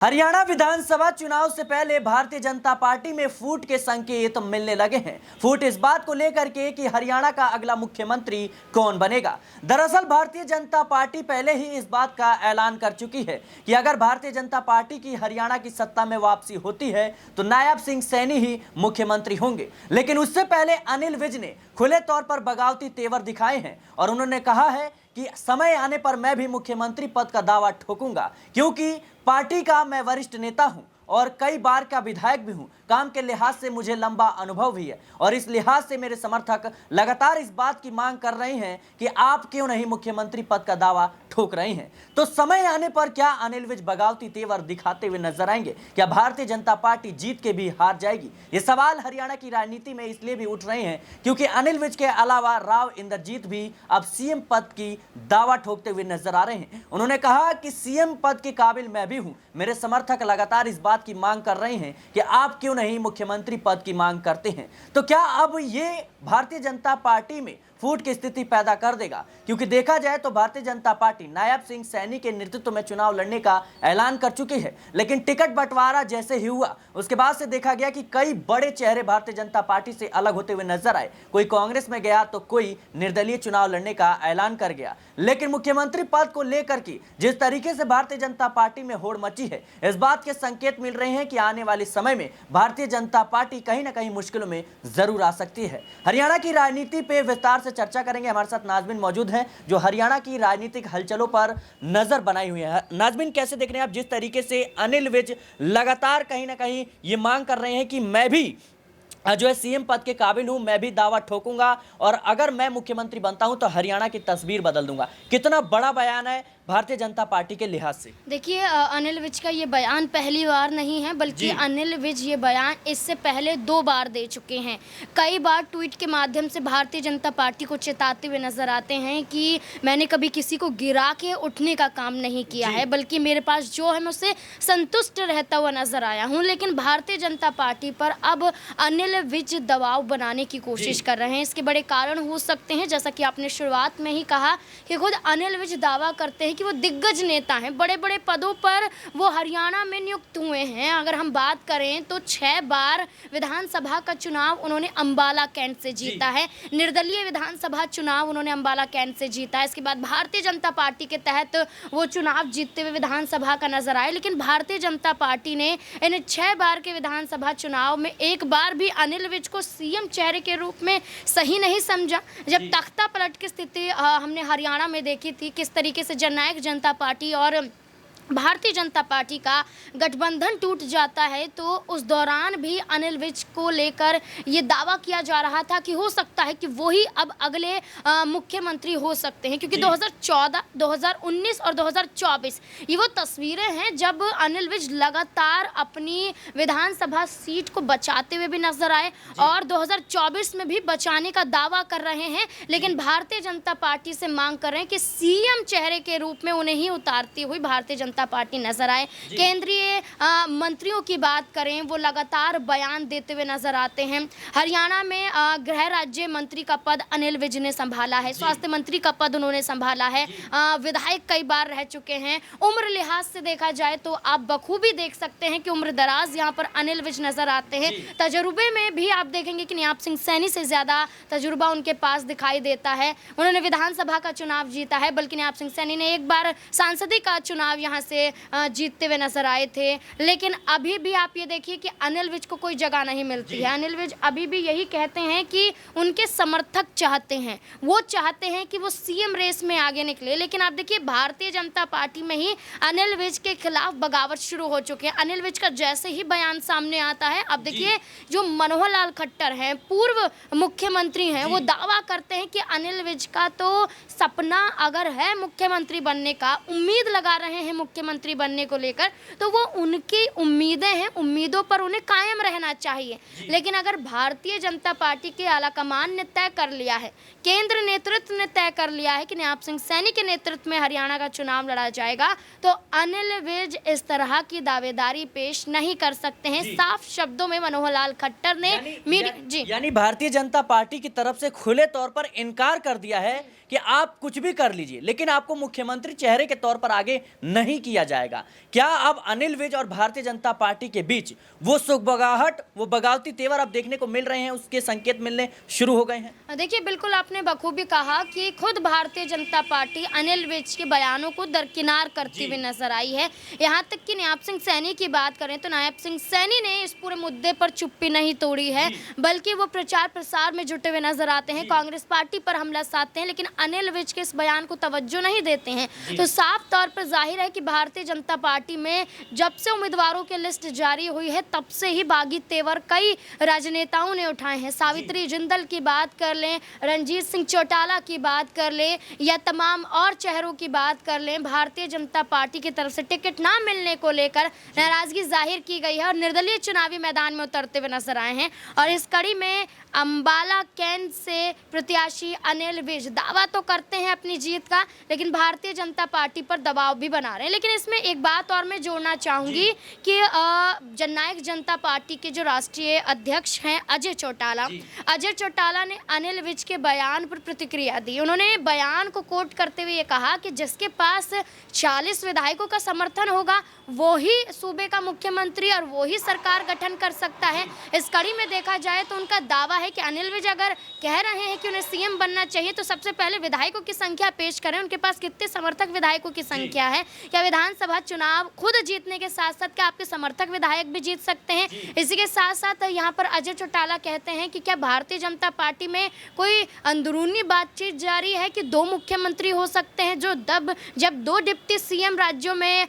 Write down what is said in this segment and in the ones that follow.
हरियाणा विधानसभा चुनाव से पहले भारतीय जनता पार्टी में फूट के संकेत मिलने लगे हैं। फूट इस बात को लेकर के कि हरियाणा का अगला मुख्यमंत्री कौन बनेगा। दरअसल भारतीय जनता पार्टी पहले ही इस बात का ऐलान कर चुकी है कि अगर भारतीय जनता पार्टी की हरियाणा की सत्ता में वापसी होती है तो नायब सिंह सैनी ही मुख्यमंत्री होंगे। लेकिन उससे पहले अनिल विज ने खुले तौर पर बगावती तेवर दिखाए हैं और उन्होंने कहा है कि समय आने पर मैं भी मुख्यमंत्री पद का दावा ठोकूंगा, क्योंकि पार्टी का मैं वरिष्ठ नेता हूं और कई बार का विधायक भी हूं। काम के लिहाज से मुझे लंबा अनुभव भी है और इस लिहाज से मेरे समर्थक लगातार इस बात की मांग कर रहे हैं कि आप क्यों नहीं मुख्यमंत्री पद का दावा ठोक रहे हैं। तो समय आने पर क्या अनिल विज बगावती तेवर दिखाते हुए नजर आएंगे? क्या भारतीय जनता पार्टी जीत के भी हार जाएगी? ये सवाल हरियाणा की राजनीति में इसलिए भी उठ रहे हैं क्योंकि अनिल विज के अलावा राव इंद्रजीत भी अब सीएम पद की दावा ठोकते हुए नजर आ रहे हैं। उन्होंने कहा कि सीएम पद के काबिल मैं भी हूं। मेरे समर्थक लगातार इस बात की मांग कर रहे हैं कि आप क्यों नहीं मुख्यमंत्री पद की मांग करते हैं। तो क्या अब ये भारतीय जनता पार्टी में फूट की स्थिति पैदा कर देगा? क्योंकि देखा जाए तो भारतीय जनता पार्टी नायब सिंह सैनी के नेतृत्व में चुनाव लड़ने का ऐलान कर चुकी है, लेकिन टिकट बंटवारा जैसे ही हुआ उसके बाद से देखा गया कि कई बड़े चेहरे भारतीय जनता पार्टी से अलग होते हुए नजर आए। कोई कांग्रेस में गया तो कोई निर्दलीय चुनाव लड़ने का ऐलान कर गया। लेकिन मुख्यमंत्री पद को लेकर के जिस तरीके से भारतीय जनता पार्टी में होड़ मची है, इस बात के संकेत मिल रहे हैं कि आने वाले समय में भारतीय जनता पार्टी कहीं ना कहीं मुश्किलों में जरूर आ सकती है। हरियाणा की राजनीति पे विस्तार से चर्चा करेंगे। हमारे साथ नाजबिन मौजूद हैं जो हरियाणा की राजनीतिक हलचलों पर नजर बनाई हुई है। नाजबिन, कैसे देख रहे हैं आप जिस तरीके से अनिल विज लगातार कहीं ना कहीं ये मांग कर रहे हैं कि मैं भी जो है सीएम पद के काबिल हूं, मैं भी दावा ठोकूंगा और अगर मैं मुख्यमंत्री बनता हूं तो हरियाणा की तस्वीर बदल दूंगा। कितना बड़ा बयान है भारतीय जनता पार्टी के लिहाज से? देखिए, अनिल विज का ये बयान पहली बार नहीं है, बल्कि अनिल विज ये बयान इससे पहले 2 बार दे चुके हैं। कई बार ट्वीट के माध्यम से भारतीय जनता पार्टी को चेताते हुए नजर आते हैं कि मैंने कभी किसी को गिरा के उठने का काम नहीं किया है, बल्कि मेरे पास जो है मैं उससे संतुष्ट रहता हुआ नजर आया हूँ। लेकिन भारतीय जनता पार्टी पर अब अनिल विज दबाव बनाने की कोशिश कर रहे हैं। इसके बड़े कारण हो सकते हैं, जैसा कि आपने शुरुआत में ही कहा कि खुद अनिल विज दावा करते हैं कि वो दिग्गज नेता हैं, बड़े बड़े पदों पर वो हरियाणा में नियुक्त हुए हैं। अगर हम बात करें तो 6 बार विधानसभा का चुनाव उन्होंने अंबाला कैंट से जीता है। निर्दलीय विधानसभा चुनाव उन्होंने अंबाला कैंट से जीता है। इसके बाद भारतीय जनता पार्टी के तहत वो चुनाव जीतते हुए विधानसभा का नजर आए। लेकिन भारतीय जनता पार्टी ने इन 6 बार के विधानसभा चुनाव में एक बार भी अनिल विज को सीएम चेहरे के रूप में सही नहीं समझा। जब तख्ता पलट की स्थिति हमने हरियाणा में देखी थी, किस तरीके से जननायक जनता पार्टी और भारतीय जनता पार्टी का गठबंधन टूट जाता है, तो उस दौरान भी अनिल विज को लेकर ये दावा किया जा रहा था कि हो सकता है कि वही अब अगले मुख्यमंत्री हो सकते हैं, क्योंकि 2014, 2019 और 2024 ये वो तस्वीरें हैं जब अनिल विज लगातार अपनी विधानसभा सीट को बचाते हुए भी नजर आए और 2024 में भी बचाने का दावा कर रहे हैं। लेकिन भारतीय जनता पार्टी से मांग कर रहे हैं कि सीएम चेहरे के रूप में उन्हें ही उतारती हुई भारतीय जनता पार्टी नजर आए। केंद्रीय मंत्रियों की बात करें, वो लगातार बयान देते हुए नजर आते हैं। हरियाणा में गृह राज्य मंत्री का पद अनिल विज ने संभाला है, स्वास्थ्य मंत्री का पद उन्होंने संभाला है, विधायक कई बार रह चुके हैं। उम्र लिहाज से देखा जाए तो आप बखूबी देख सकते हैं कि उम्र दराज यहाँ पर अनिल विज नजर आते हैं। तजुर्बे में भी आप देखेंगे कि नायब सिंह सैनी से ज्यादा तजुर्बा उनके पास दिखाई देता है। उन्होंने विधानसभा का चुनाव जीता है, बल्कि नायब सिंह सैनी ने एक बार सांसदी का चुनाव यहाँ से जीतते हुए नजर आए थे। लेकिन अभी भी आप ये देखिए कि अनिल विज को कोई जगह नहीं मिलती है। अनिल विज अभी भी यही कहते हैं कि उनके समर्थक चाहते हैं, वो चाहते हैं कि वो सीएम रेस में आगे निकले। लेकिन आप देखिए भारतीय जनता पार्टी में ही अनिल विज के खिलाफ बगावत शुरू हो चुकी है। अनिल विज का जैसे ही बयान सामने आता है, अब देखिए जो मनोहर लाल खट्टर हैं, पूर्व मुख्यमंत्री हैं, वो दावा करते हैं कि अनिल विज का तो सपना अगर है मुख्यमंत्री बनने का, उम्मीद लगा रहे हैं मुख्यमंत्री बनने को लेकर, तो वो उनकी उम्मीदें हैं, उम्मीदों पर उन्हें कायम रहना चाहिए। लेकिन अगर भारतीय जनता पार्टी के आलाकमान ने तय कर लिया है, केंद्र नेतृत्व ने तय कर लिया है कि नायब सिंह सैनी के नेतृत्व में हरियाणा का चुनाव लड़ा जाएगा, तो अनिल विज इस तरह की दावेदारी पेश नहीं कर सकते हैं। साफ शब्दों में मनोहर लाल खट्टर ने यानी भारतीय जनता पार्टी की तरफ से खुले तौर पर इनकार कर दिया है कि आप कुछ भी कर लीजिए लेकिन आपको मुख्यमंत्री चेहरे के तौर पर आगे नहीं किया जाएगा। क्या अब अनिल विज और भारतीय जनता पार्टी के बीच वो सुगबगाहट, वो बगावती तेवर अब देखने को मिल रहे हैं, उसके संकेत मिलने शुरू हो गए हैं? देखिए, बिल्कुल आपने बखूबी कहा कि खुद भारतीय जनता पार्टी अनिल विज के बयानों को दरकिनार करती हुई नजर आई है। यहाँ तक कि नायब सिंह सैनी की बात करें तो नायब सिंह सैनी ने इस पूरे मुद्दे पर चुप्पी नहीं तोड़ी है, बल्कि वो प्रचार प्रसार में जुटे हुए नजर आते हैं, कांग्रेस पार्टी पर हमला साधते हैं, लेकिन अनिल विज के इस बयान को तवज्जो नहीं देते हैं। तो साफ तौर पर जाहिर है कि भारतीय जनता पार्टी में जब से उम्मीदवारों की लिस्ट जारी हुई है तब से ही बागी तेवर कई राजनेताओं ने उठाए हैं। सावित्री जिंदल की बात कर लें, रणजीत सिंह चौटाला की बात कर लें या तमाम और चेहरों की बात कर लें, भारतीय जनता पार्टी की तरफ से टिकट ना मिलने को लेकर नाराजगी जाहिर की गई है और निर्दलीय चुनावी मैदान में उतरते हुए नजर आए हैं। और इस कड़ी में अंबाला कैंट से प्रत्याशी अनिल विज दावा तो करते हैं अपनी जीत का, लेकिन भारतीय जनता पार्टी पर दबाव भी बना रहे हैं। लेकिन इसमें एक बात और मैं जोड़ना चाहूंगी कि जननायक जनता पार्टी के जो राष्ट्रीय अध्यक्ष हैं अजय चौटाला ने अनिल विज के बयान पर प्रतिक्रिया दी। उन्होंने बयान को कोट करते हुए ये कहा कि जिसके पास 40 विधायकों का समर्थन होगा वो ही सूबे का मुख्यमंत्री और वो ही सरकार गठन कर सकता है। इस कड़ी में देखा जाए तो उनका दावा है कि अनिल विज अगर कह रहे हैं कि उन्हें सीएम बनना चाहिए तो सबसे पहले विधायकों की संख्या पेश करें, उनके पास कितने समर्थक विधायकों की संख्या है, क्या विधानसभा चुनाव खुद जीतने के साथ साथ क्या आपके समर्थक विधायक भी जीत सकते हैं। इसी के साथ साथ यहाँ पर अजय चौटाला कहते हैं कि क्या भारतीय जनता पार्टी में कोई अंदरूनी बातचीत जारी है कि 2 मुख्यमंत्री हो सकते हैं, जब 2 डिप्टी सीएम राज्यों में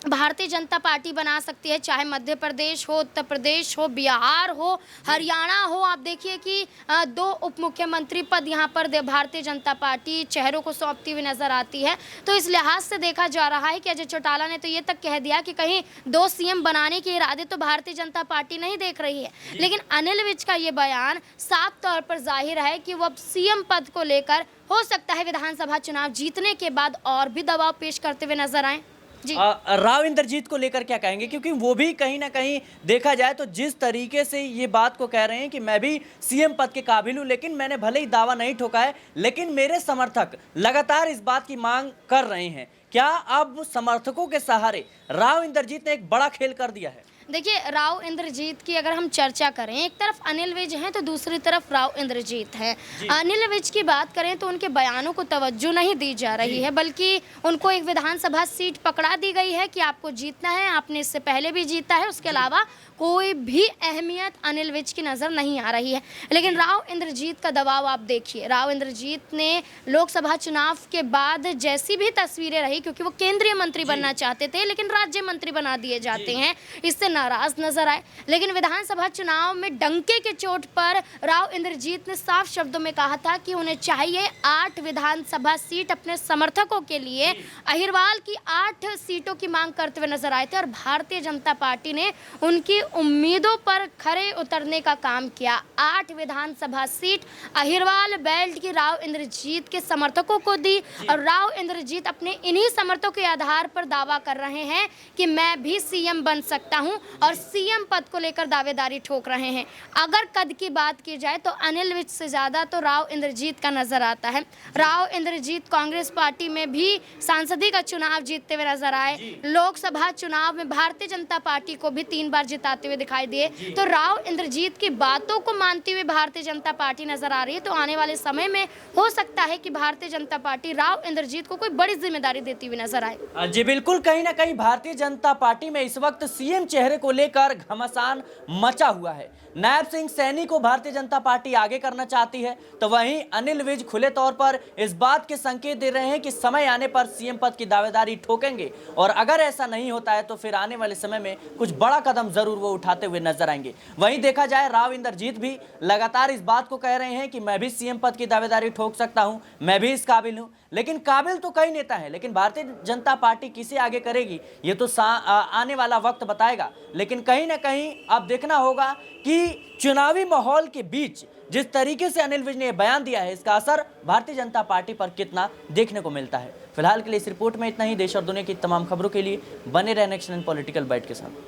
भारतीय जनता पार्टी बना सकती है, चाहे मध्य प्रदेश हो, उत्तर प्रदेश हो, बिहार हो, हरियाणा हो। आप देखिए कि 2 उप मुख्यमंत्री पद यहाँ पर भारतीय जनता पार्टी चेहरों को सौंपती हुई नजर आती है। तो इस लिहाज से देखा जा रहा है कि अजय चौटाला ने तो ये तक कह दिया कि कहीं 2 सीएम बनाने के इरादे तो भारतीय जनता पार्टी नहीं देख रही है। लेकिन अनिल विज का ये बयान साफ तौर पर जाहिर है कि वो अब सीएम पद को लेकर हो सकता है विधानसभा चुनाव जीतने के बाद और भी दबाव पेश करते हुए नजर आए। राव इंद्रजीत को लेकर क्या कहेंगे, क्योंकि वो भी कहीं ना कहीं देखा जाए तो जिस तरीके से ये बात को कह रहे हैं कि मैं भी सीएम पद के काबिल हूं, लेकिन मैंने भले ही दावा नहीं ठोका है, लेकिन मेरे समर्थक लगातार इस बात की मांग कर रहे हैं। क्या अब समर्थकों के सहारे राव इंद्रजीत ने एक बड़ा खेल कर दिया है? देखिए, राव इंद्रजीत की अगर हम चर्चा करें, एक तरफ अनिल विज हैं तो दूसरी तरफ राव इंद्रजीत हैं। अनिल विज की बात करें तो उनके बयानों को तवज्जो नहीं दी जा रही है, बल्कि उनको एक विधानसभा सीट पकड़ा दी गई है कि आपको जीतना है, आपने इससे पहले भी जीता है, उसके अलावा कोई भी अहमियत अनिल विज की नज़र नहीं आ रही है। लेकिन राव इंद्रजीत का दबाव आप देखिए, राव इंद्रजीत ने लोकसभा चुनाव के बाद जैसी भी तस्वीरें रही, क्योंकि वो केंद्रीय मंत्री बनना चाहते थे लेकिन राज्य मंत्री बना दिए जाते हैं, इससे नाराज नजर आए। लेकिन विधानसभा चुनाव में डंके के चोट पर राव इंद्रजीत ने साफ शब्दों में कहा था कि उन्हें चाहिए 8 विधानसभा सीट अपने समर्थकों के लिए। अहिरवाल की 8 सीटों की मांग करते हुए नजर आए थे और भारतीय जनता पार्टी ने उनकी उम्मीदों पर खरे उतरने का काम किया। 8 विधानसभा सीट अहिरवाल बेल्ट की राव इंद्रजीत के समर्थकों को दी और राव इंद्रजीत अपने इन्हीं समर्थकों के आधार पर दावा कर रहे हैं कि मैं भी सीएम बन सकता हूं और सीएम पद को लेकर दावेदारी ठोक रहे हैं। अगर कद की बात की जाए तो अनिल विज से ज्यादा तो राव इंद्रजीत का नजर आता है। राव इंद्रजीत कांग्रेस पार्टी में भी सांसदी का चुनाव जीतते हुए नजर आए, लोकसभा चुनाव में भारतीय जनता पार्टी को भी 3 बार जिताते हुए दिखाई दिए। तो राव इंद्रजीत की बातों को मानती हुई भारतीय जनता पार्टी नजर आ रही है। तो आने वाले समय में हो सकता है कि भारतीय जनता पार्टी राव इंद्रजीत को कोई बड़ी जिम्मेदारी देती हुई नजर आए। जी बिल्कुल, कहीं ना कहीं भारतीय जनता पार्टी में इस वक्त सीएम चेहरे को लेकर घमासान मचा हुआ है। नायब सिंह सैनी को भारतीय जनता पार्टी आगे करना चाहती है, तो वहीं अनिल विज खुले तौर पर इस बात के संकेत दे रहे हैं कि समय आने पर सीएम पद की दावेदारी ठोकेंगे और अगर ऐसा नहीं होता है तो फिर आने वाले समय में कुछ बड़ा कदम जरूर वो उठाते हुए नजर आएंगे। वहीं देखा जाए राव इंद्रजीत भी लगातार इस बात को कह रहे हैं कि मैं भी सीएम पद की दावेदारी ठोक सकता हूं, मैं भी इस काबिल हूं। लेकिन काबिल तो कई नेता हैं, लेकिन भारतीय जनता पार्टी किसे आगे करेगी ये तो आने वाला वक्त बताएगा। लेकिन कहीं ना कहीं अब देखना होगा कि चुनावी माहौल के बीच जिस तरीके से अनिल विज ने बयान दिया है, इसका असर भारतीय जनता पार्टी पर कितना देखने को मिलता है। फिलहाल के लिए इस रिपोर्ट में इतना ही। देश और दुनिया की तमाम खबरों के लिए बने रहने नेक्स्ट पॉलिटिकल बाइट के साथ।